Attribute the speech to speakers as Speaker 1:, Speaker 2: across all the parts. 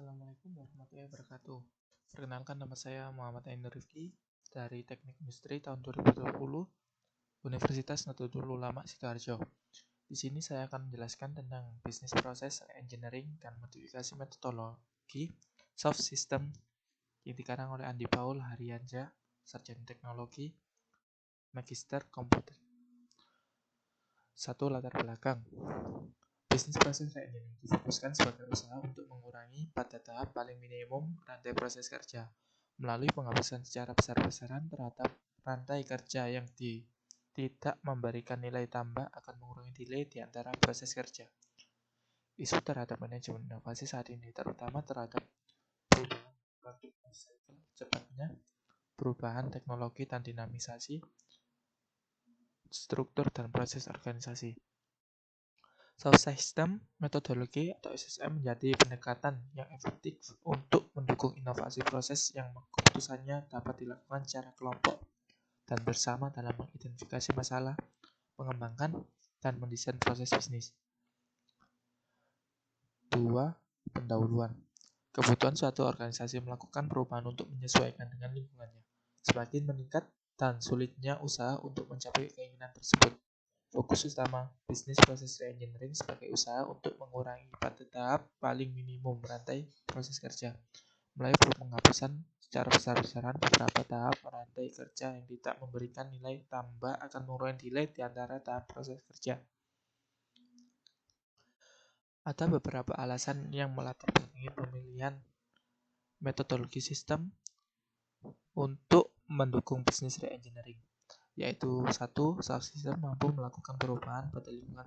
Speaker 1: Assalamualaikum warahmatullahi wabarakatuh. Perkenalkan, nama saya Muhammad Ainur Rifki dari Teknik Industri tahun 2020 Universitas Nahdlatul Ulama Sidoarjo. Di sini saya akan menjelaskan tentang bisnis proses engineering dan modifikasi metodologi soft system yang dikarang oleh Andi Paul Harianja, Sarjana Teknologi, Magister Komputer. 1. Latar belakang. Bisnis proses engineering difokuskan sebagai usaha untuk mengurangi pada tahap paling minimum rantai proses kerja melalui penghapusan secara besar-besaran terhadap rantai kerja yang tidak memberikan nilai tambah akan mengurangi delay di antara proses kerja. Isu terhadap manajemen inovasi saat ini terutama terhadap perubahan produk cycle cepatnya, perubahan teknologi dan dinamisasi struktur dan proses organisasi. Soft System Methodology atau SSM menjadi pendekatan yang efektif untuk mendukung inovasi proses yang keputusannya dapat dilakukan secara kelompok dan bersama dalam mengidentifikasi masalah, mengembangkan, dan mendesain proses bisnis. 2. Pendahuluan. Kebutuhan suatu organisasi melakukan perubahan untuk menyesuaikan dengan lingkungannya. Semakin meningkat dan sulitnya usaha untuk mencapai keinginan tersebut. Fokus utama bisnis proses engineering sebagai usaha untuk mengurangi pada tahap paling minimum rantai proses kerja melalui penghapusan secara besar-besaran beberapa tahap rantai kerja yang tidak memberikan nilai tambah akan mengurangi delay di antara tahap proses kerja. Ada beberapa alasan yang melatar belakangi pemilihan metodologi sistem untuk mendukung bisnis re-engineering, yaitu 1. Soft system mampu melakukan perubahan pada lingkungan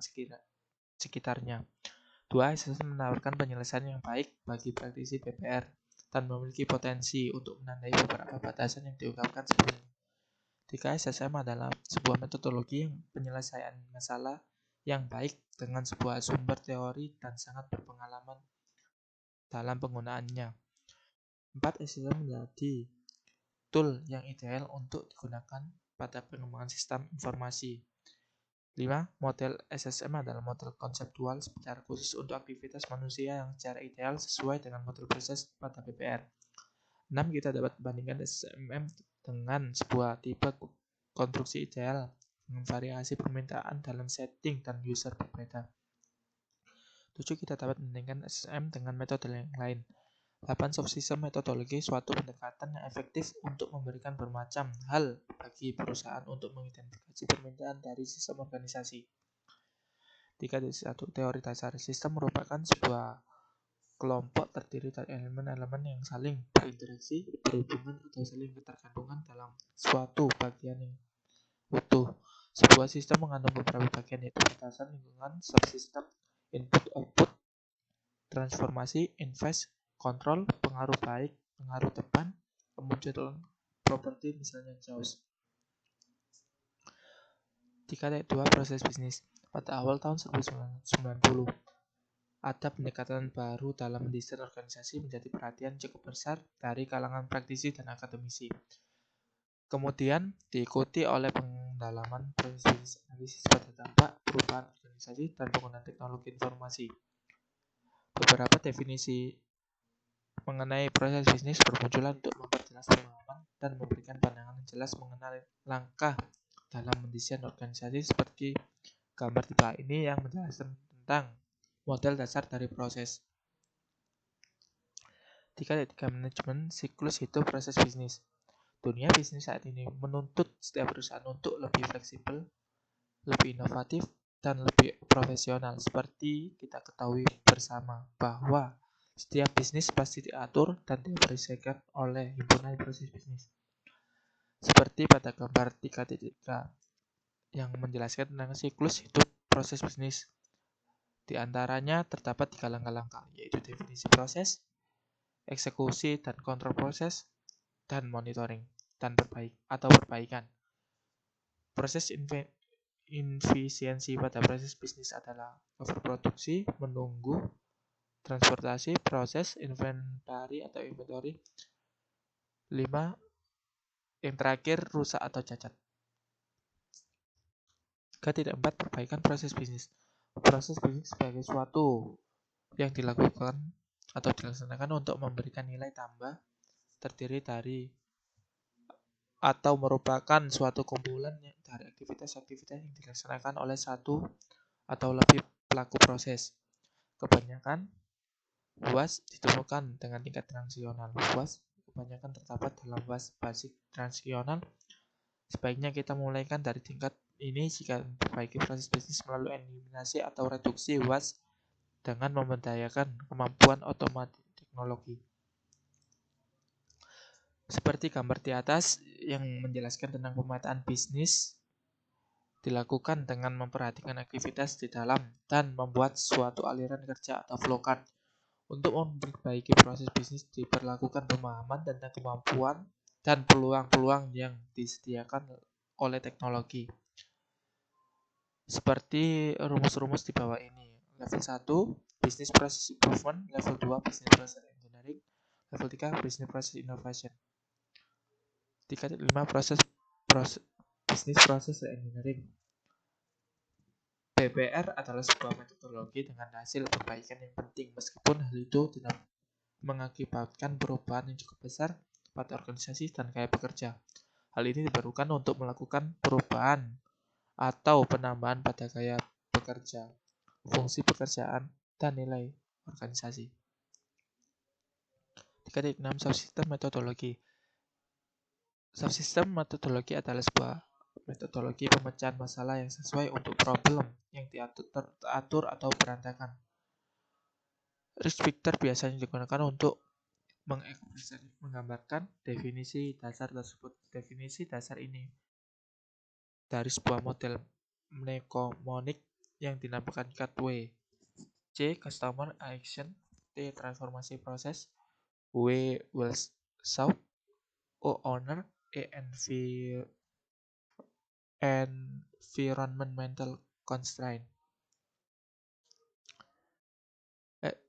Speaker 1: sekitarnya. 2. SSM menawarkan penyelesaian yang baik bagi praktisi PPR dan memiliki potensi untuk menandai beberapa batasan yang diungkapkan sebelumnya. 3. SSM adalah sebuah metodologi yang penyelesaian masalah yang baik dengan sebuah sumber teori dan sangat berpengalaman dalam penggunaannya. 4. SSM menjadi tool yang ideal untuk digunakan pada pengembangan sistem informasi. 5. Model SSM adalah model konseptual secara khusus untuk aktivitas manusia yang secara ideal sesuai dengan model proses pada PPR. 6. Kita dapat membandingkan SSM dengan sebuah tipe konstruksi ideal dengan variasi permintaan dalam setting dan user berbeda. 7. Kita dapat membandingkan SSM dengan metode yang lain. 8. Soft System Methodology suatu pendekatan yang efektif untuk memberikan bermacam hal bagi perusahaan untuk mengidentifikasi permintaan dari sistem organisasi. 3.1 Teori dasar sistem merupakan sebuah kelompok terdiri dari elemen-elemen yang saling berinteraksi, berhubungan atau saling ketergantungan dalam suatu bagian yang utuh. Sebuah sistem mengandung beberapa bagian yaitu batasan lingkungan, subsistem, input-output, transformasi, invest, kontrol, pengaruh baik, pengaruh depan, kemunculan properti misalnya JAWS. 3.2 Proses bisnis. Pada awal tahun 1990, ada pendekatan baru dalam mendesain organisasi menjadi perhatian cukup besar dari kalangan praktisi dan akademisi. Kemudian diikuti oleh pendalaman proses bisnis, analisis pada dampak, perubahan organisasi, dan penggunaan teknologi informasi. Beberapa definisi mengenai proses bisnis bermunculan untuk memperjelas pemahaman dan memberikan pandangan yang jelas mengenai langkah dalam mendesain organisasi seperti gambar di bawah ini yang menjelaskan tentang model dasar dari proses. 3.3 Manajemen siklus hidup proses bisnis. Dunia bisnis saat ini menuntut setiap perusahaan untuk lebih fleksibel, lebih inovatif, dan lebih profesional. Seperti kita ketahui bersama bahwa setiap bisnis pasti diatur dan dioperasikan oleh himpunan proses bisnis. Seperti pada gambar 3.3 yang menjelaskan tentang siklus hidup proses bisnis. Di antaranya terdapat 3 langkah-langkah, yaitu definisi proses, eksekusi dan kontrol proses, dan monitoring dan perbaikan. Proses efisiensi pada proses bisnis adalah overproduksi, menunggu, transportasi, proses, inventory. 5. Yang terakhir, rusak atau cacat. 3.4 Perbaikan proses bisnis. Proses bisnis sebagai suatu yang dilakukan atau dilaksanakan untuk memberikan nilai tambah terdiri dari atau merupakan suatu kumpulan dari aktivitas-aktivitas yang dilaksanakan oleh satu atau lebih pelaku proses. Kebanyakan UAS ditemukan dengan tingkat transisional. UAS kebanyakan terdapat dalam UAS basic transisional. Sebaiknya kita mulaikan dari tingkat ini jika memperbaiki proses bisnis melalui eliminasi atau reduksi UAS dengan memberdayakan kemampuan otomatis teknologi. Seperti gambar di atas yang menjelaskan tentang pemetaan bisnis dilakukan dengan memperhatikan aktivitas di dalam dan membuat suatu aliran kerja atau flowchart. Untuk memperbaiki proses bisnis diperlakukan pemahaman tentang kemampuan dan peluang-peluang yang disediakan oleh teknologi. Seperti rumus-rumus di bawah ini. Level 1, Business Process Improvement. Level 2, Business Process Engineering. Level 3, Business Process Innovation. 3.5 Business Process Engineering. BPR adalah sebuah metodologi dengan hasil perbaikan yang penting, meskipun hal itu tidak mengakibatkan perubahan yang cukup besar pada organisasi dan gaya bekerja. Hal ini diperlukan untuk melakukan perubahan atau penambahan pada gaya bekerja, fungsi pekerjaan, dan nilai organisasi. 3.6 Subsistem Metodologi. Subsistem metodologi adalah sebuah metodologi pemecahan masalah yang sesuai untuk problem yang teratur atau berantakan. Risk Victor biasanya digunakan untuk menggambarkan definisi dasar tersebut. Definisi dasar ini dari sebuah model mnemonic yang dinamakan CATW. C. Customer Action. T. Transformasi Proses. W. Will Solve. O. Owner. E. Environmental Constraint.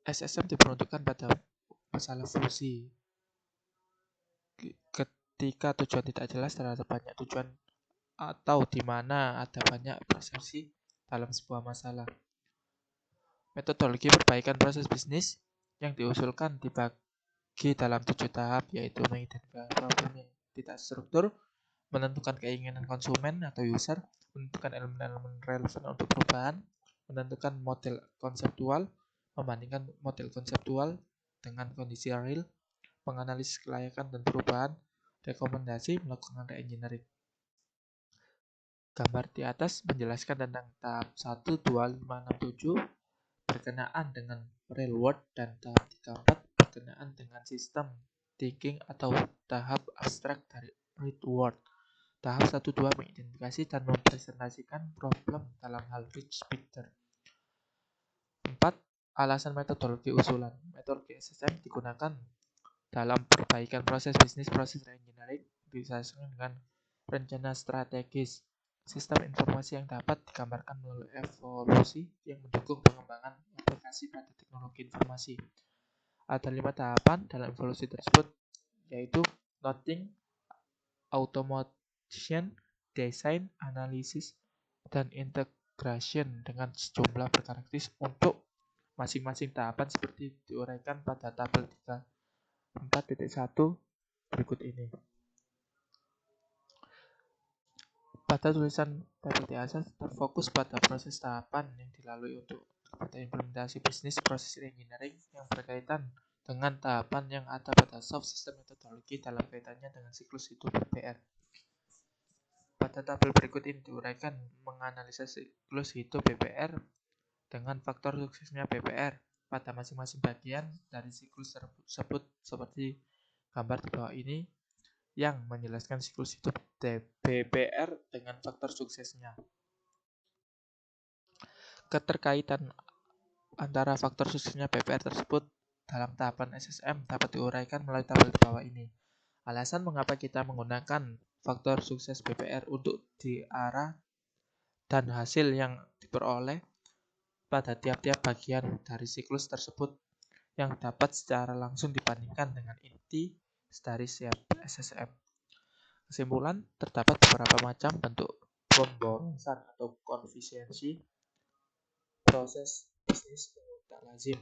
Speaker 1: SSM diperuntukkan pada masalah fungsi. Ketika tujuan tidak jelas terhadap banyak tujuan atau di mana ada banyak persepsi dalam sebuah masalah. Metodologi perbaikan proses bisnis yang diusulkan dibagi dalam 7 tahap, yaitu mengidentifikasi problem yang tidak struktur, menentukan keinginan konsumen atau user, menentukan elemen-elemen relevan untuk perubahan, menentukan model konseptual, membandingkan model konseptual dengan kondisi real, menganalisis kelayakan dan perubahan, rekomendasi, melakukan re-engineering. Gambar di atas menjelaskan tentang tahap 1, 2, 5, 6, 7 berkenaan dengan real world dan tahap 3, 4 berkenaan dengan sistem thinking atau tahap abstrak dari real world. Tahap 1, 2 mengidentifikasi dan mempresentasikan problem dalam hal Rich Picture. 4. Alasan metodologi usulan. Metodologi SSM digunakan dalam perbaikan proses bisnis, proses engineering disesuaikan dengan rencana strategis. Sistem informasi yang dapat digambarkan melalui evolusi yang mendukung pengembangan aplikasi pada teknologi informasi. Ada 5 tahapan dalam evolusi tersebut, yaitu noting, automation, design, analisis, dan integration dengan sejumlah berkarakteristik untuk masing-masing tahapan seperti diuraikan pada tabel 4.1 berikut ini. Pada tulisan tabel di atas terfokus pada proses tahapan yang dilalui untuk pada implementasi bisnis proses engineering yang berkaitan dengan tahapan yang ada pada soft system metodologi dalam kaitannya dengan siklus hidup BPR. Pada tabel berikut ini diuraikan menganalisa siklus hidup BPR dengan faktor suksesnya BPR pada masing-masing bagian dari siklus tersebut seperti gambar di bawah ini yang menjelaskan siklus hidup BPR dengan faktor suksesnya. Keterkaitan antara faktor suksesnya BPR tersebut dalam tahapan SSM dapat diuraikan melalui tabel di bawah ini. Alasan mengapa kita menggunakan faktor sukses BPR untuk diarah dan hasil yang diperoleh pada tiap-tiap bagian dari siklus tersebut yang dapat secara langsung dibandingkan dengan inti dari SSM. Kesimpulan, terdapat beberapa macam bentuk pemborosan atau konfisiensi proses bisnis yang tak lazim.